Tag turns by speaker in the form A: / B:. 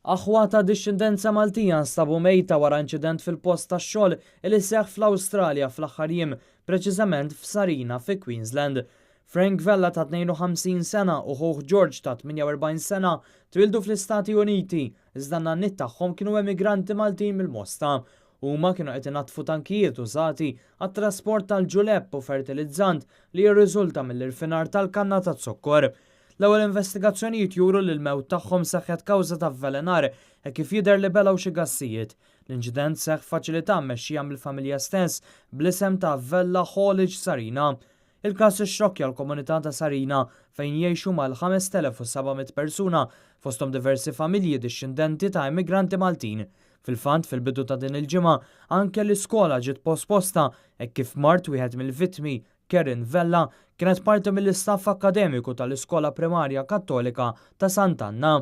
A: Aħwa ta' discendenza Maltija nstabu mejta wara inċident fil-post tax-xogħol li seħħ fl-Awstralja fl-aħħar jiem, preċiżament f'Sarina fi Queensland. Frank Vella ta' 52 sena u ħuħ George ta' 48 sena twildu fl-Istati Uniti, iżda n-nannit tagħhom kienu emigranti Maltin mill-Mosta. Huma kienu qed inatfu tankijiet użati għat-trasport tal-ġulepp u fertilizzant li jirriżulta mill-irfinar tal-kanna ta' zokkor. L-ewwel investigazzjonijiet juru li l-mewt tagħhom seħħet kawża ta' avvelenar kif jidher li belgħu xi gassijiet. L-inċident seħħ f'faċilità mmexxija mill-familja stess bl-isem ta' Vella College Sarina. Il-każ ixxokkja l-komunità ta' Sarina fejn jgħixu mal-5700 persuna fosthom diversi familji dixxindenti ta' immigranti Maltin. Fil-fatt fil-bidu ta' din il-ġimgħa anke l-iskola ġiet posposta kif mart wieħed mill-vittmi Karen Vella kienet parti mill-istaff akademiku tal-Iskola Primarja Kattolika ta' Sant'Anna.